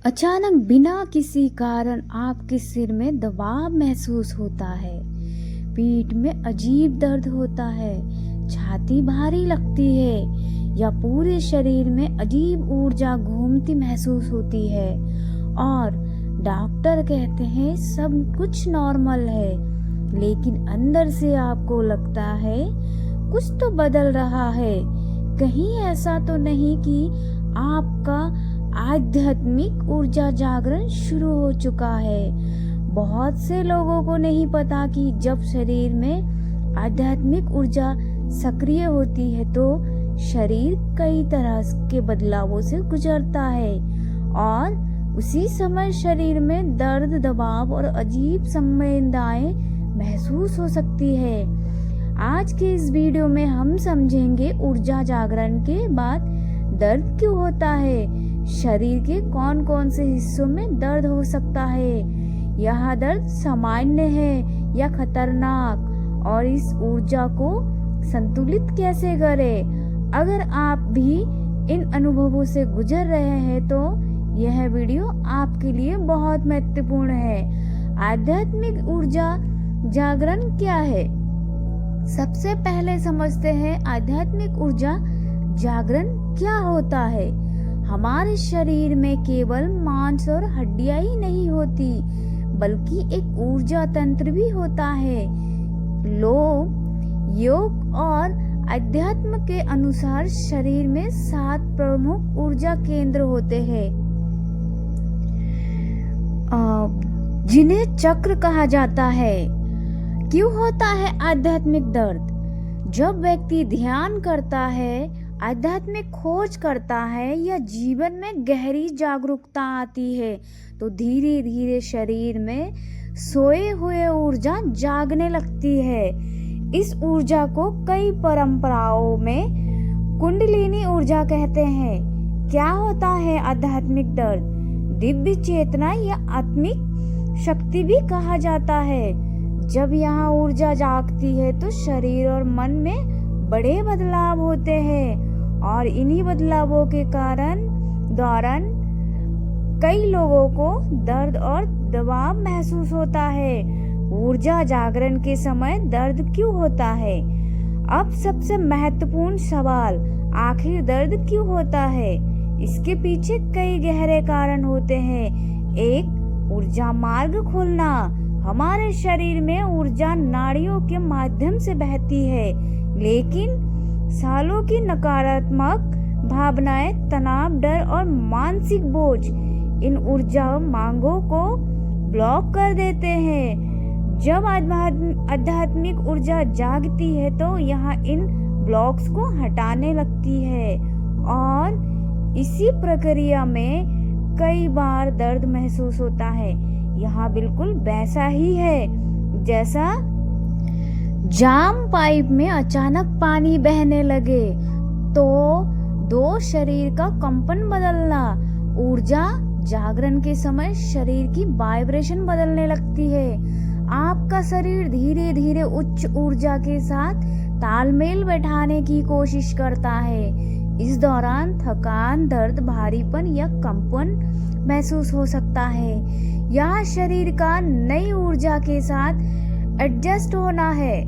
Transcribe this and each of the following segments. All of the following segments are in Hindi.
अचानक बिना किसी कारण आपके सिर में दबाव महसूस होता है, पीठ में अजीब दर्द होता है, छाती भारी लगती है या पूरे शरीर में अजीब ऊर्जा घूमती महसूस होती है और डॉक्टर कहते हैं सब कुछ नॉर्मल है, लेकिन अंदर से आपको लगता है कुछ तो बदल रहा है। कहीं ऐसा तो नहीं कि आपका आध्यात्मिक ऊर्जा जागरण शुरू हो चुका है। बहुत से लोगों को नहीं पता कि जब शरीर में आध्यात्मिक ऊर्जा सक्रिय होती है तो शरीर कई तरह के बदलावों से गुजरता है और उसी समय शरीर में दर्द, दबाव और अजीब संवेदनाएं महसूस हो सकती है। आज के इस वीडियो में हम समझेंगे ऊर्जा जागरण के बाद दर्द क्यों होता है, शरीर के कौन कौन से हिस्सों में दर्द हो सकता है, यह दर्द सामान्य है या खतरनाक और इस ऊर्जा को संतुलित कैसे करें। अगर आप भी इन अनुभवों से गुजर रहे हैं तो यह वीडियो आपके लिए बहुत महत्वपूर्ण है। आध्यात्मिक ऊर्जा जागरण क्या है? सबसे पहले समझते हैं आध्यात्मिक ऊर्जा जागरण क्या होता है। हमारे शरीर में केवल मांस और हड्डियां ही नहीं होती, बल्कि एक ऊर्जा तंत्र भी होता है। लोग योग और अध्यात्म के अनुसार शरीर में 7 प्रमुख ऊर्जा केंद्र होते हैं, जिन्हें चक्र कहा जाता है। क्यों होता है आध्यात्मिक दर्द? जब व्यक्ति ध्यान करता है, आध्यात्मिक खोज करता है या जीवन में गहरी जागरूकता आती है तो धीरे धीरे शरीर में सोए हुए ऊर्जा जागने लगती है। इस ऊर्जा को कई परंपराओं में कुंडलिनी ऊर्जा कहते हैं। क्या होता है आध्यात्मिक दर्द? दिव्य चेतना या आत्मिक शक्ति भी कहा जाता है। जब यहाँ ऊर्जा जागती है तो शरीर और मन में बड़े बदलाव होते हैं और इन्हीं बदलावों के दौरान कई लोगों को दर्द और दबाव महसूस होता है। ऊर्जा जागरण के समय दर्द क्यों होता है? अब सबसे महत्वपूर्ण सवाल, आखिर दर्द क्यों होता है? इसके पीछे कई गहरे कारण होते हैं। 1. ऊर्जा मार्ग खोलना। हमारे शरीर में ऊर्जा नाड़ियों के माध्यम से बहती है, लेकिन सालों की नकारात्मक भावनाएं, तनाव, डर और मानसिक बोझ इन ऊर्जा मांगों को ब्लॉक कर देते हैं। जब आध्यात्मिक ऊर्जा जागती है तो यहाँ इन ब्लॉक्स को हटाने लगती है और इसी प्रक्रिया में कई बार दर्द महसूस होता है। यहाँ बिल्कुल वैसा ही है जैसा जाम पाइप में अचानक पानी बहने लगे तो शरीर का कंपन बदलना। ऊर्जा जागरण के समय शरीर की वाइब्रेशन बदलने लगती है। आपका शरीर धीरे धीरे उच्च ऊर्जा के साथ तालमेल बैठाने की कोशिश करता है। इस दौरान थकान, दर्द, भारीपन या कंपन महसूस हो सकता है। यह शरीर का नई ऊर्जा के साथ एडजस्ट होना है।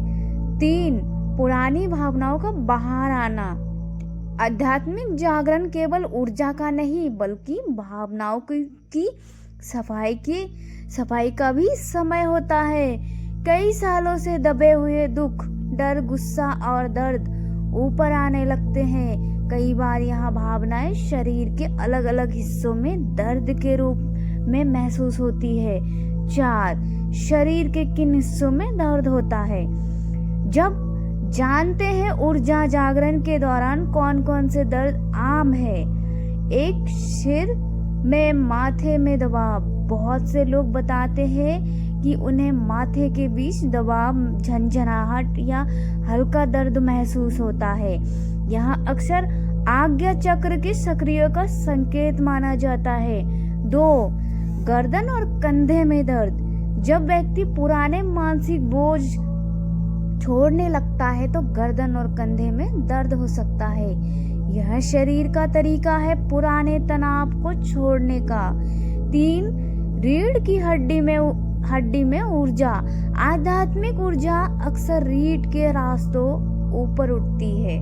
3. पुरानी भावनाओं का बाहर आना। आध्यात्मिक जागरण केवल ऊर्जा का नहीं बल्कि भावनाओं की सफाई का भी समय होता है। कई सालों से दबे हुए दुख, डर, गुस्सा और दर्द ऊपर आने लगते हैं। कई बार यह भावनाएं शरीर के अलग अलग हिस्सों में दर्द के रूप में महसूस होती है। 4. शरीर के किन हिस्सों में दर्द होता है? जब जानते हैं ऊर्जा जागरण के दौरान कौन कौन से दर्द आम है। 1. सिर में, माथे में दबाव। बहुत से लोग बताते हैं कि उन्हें माथे के बीच दबाव, झंझनाहट या हल्का दर्द महसूस होता है। यहाँ अक्सर आज्ञा चक्र के सक्रिय का संकेत माना जाता है। 2. गर्दन और कंधे में दर्द। जब व्यक्ति पुराने मानसिक बोझ छोड़ने लगता है तो गर्दन और कंधे में दर्द हो सकता है। यह शरीर का तरीका है पुराने तनाव को छोड़ने का। 3 रीढ़ की हड्डी में ऊर्जा। आध्यात्मिक ऊर्जा अक्सर रीढ़ के रास्तों ऊपर उठती है।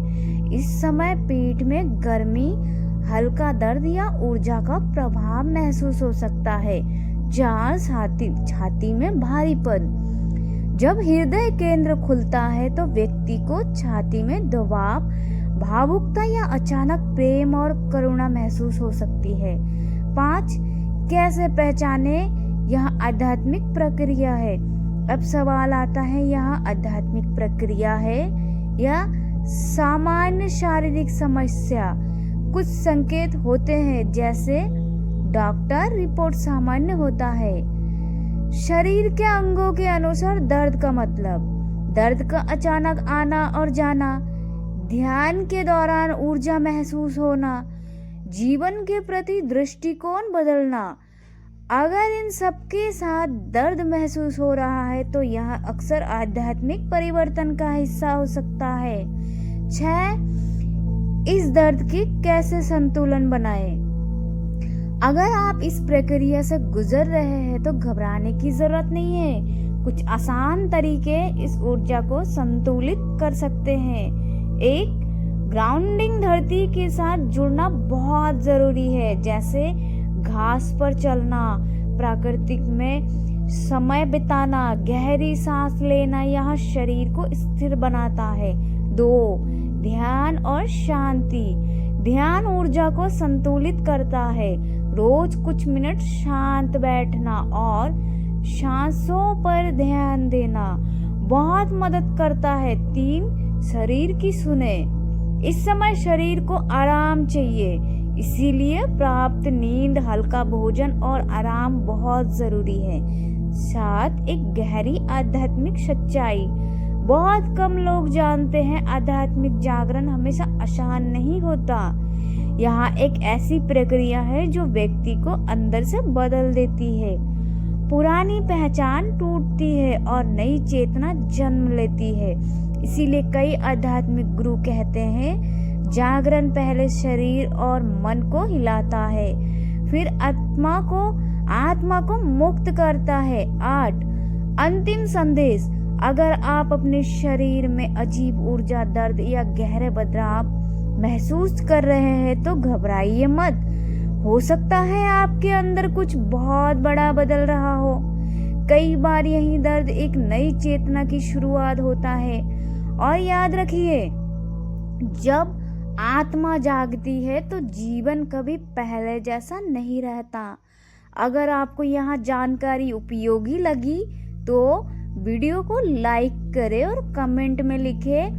इस समय पेट में गर्मी, हल्का दर्द या ऊर्जा का प्रभाव महसूस हो सकता है। 4 छाती में भारीपन। जब हृदय केंद्र खुलता है तो व्यक्ति को छाती में दबाव, भावुकता या अचानक प्रेम और करुणा महसूस हो सकती है। 5 कैसे पहचाने यह आध्यात्मिक प्रक्रिया है? अब सवाल आता है, यह आध्यात्मिक प्रक्रिया है या सामान्य शारीरिक समस्या? कुछ संकेत होते हैं, जैसे डॉक्टर रिपोर्ट सामान्य होता है। शरीर के अंगों के अनुसार दर्द का मतलब, दर्द का अचानक आना और जाना, ध्यान के दौरान ऊर्जा महसूस होना, जीवन के प्रति दृष्टिकोण बदलना। अगर इन सबके साथ दर्द महसूस हो रहा है तो यह अक्सर आध्यात्मिक परिवर्तन का हिस्सा हो सकता है। 6 इस दर्द की कैसे संतुलन बनाएं? अगर आप इस प्रक्रिया से गुजर रहे हैं तो घबराने की जरूरत नहीं है। कुछ आसान तरीके इस ऊर्जा को संतुलित कर सकते हैं। 1 ग्राउंडिंग, धरती के साथ जुड़ना बहुत जरूरी है, जैसे घास पर चलना, प्राकृतिक में समय बिताना, गहरी सांस लेना यह शरीर को स्थिर बनाता है। 2 ध्यान और शांति। ध्यान ऊर्जा को संतुलित करता है। रोज कुछ मिनट शांत बैठना और सांसों पर ध्यान देना बहुत मदद करता है। 3 शरीर की सुने। इस समय शरीर को आराम चाहिए, इसीलिए प्राप्त नींद, हल्का भोजन और आराम बहुत जरूरी है। 7 एक गहरी आध्यात्मिक सच्चाई। बहुत कम लोग जानते हैं आध्यात्मिक जागरण हमेशा आसान नहीं होता। यहाँ एक ऐसी प्रक्रिया है जो व्यक्ति को अंदर से बदल देती है। पुरानी पहचान टूटती है और नई चेतना जन्म लेती है। इसीलिए कई आध्यात्मिक गुरु कहते हैं, जागरण पहले शरीर और मन को हिलाता है, फिर आत्मा को मुक्त करता है। 8 अंतिम संदेश। अगर आप अपने शरीर में अजीब ऊर्जा, दर्द या गहरे बदलाव महसूस कर रहे हैं तो घबराइए मत। हो सकता है आपके अंदर कुछ बहुत बड़ा बदल रहा हो। कई बार यही दर्द एक नई चेतना की शुरुआत होता है। और याद रखिए, जब आत्मा जागती है तो जीवन कभी पहले जैसा नहीं रहता। अगर आपको यहाँ जानकारी उपयोगी लगी तो वीडियो को लाइक करें और कमेंट में लिखें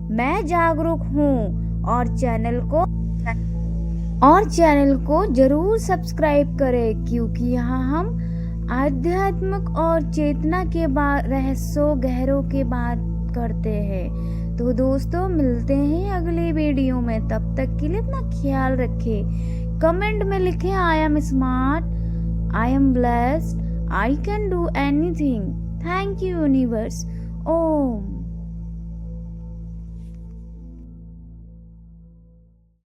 मैं जागरूक हूँ, और चैनल को जरूर सब्सक्राइब करें, क्योंकि यहाँ हम आध्यात्मिक और चेतना के रहस्यों गहरों के बात करते हैं। तो दोस्तों, मिलते हैं अगले वीडियो में। तब तक के लिए अपना ख्याल रखें। कमेंट में लिखें I am smart, I am blessed, I can do anything. Thank you universe. Om.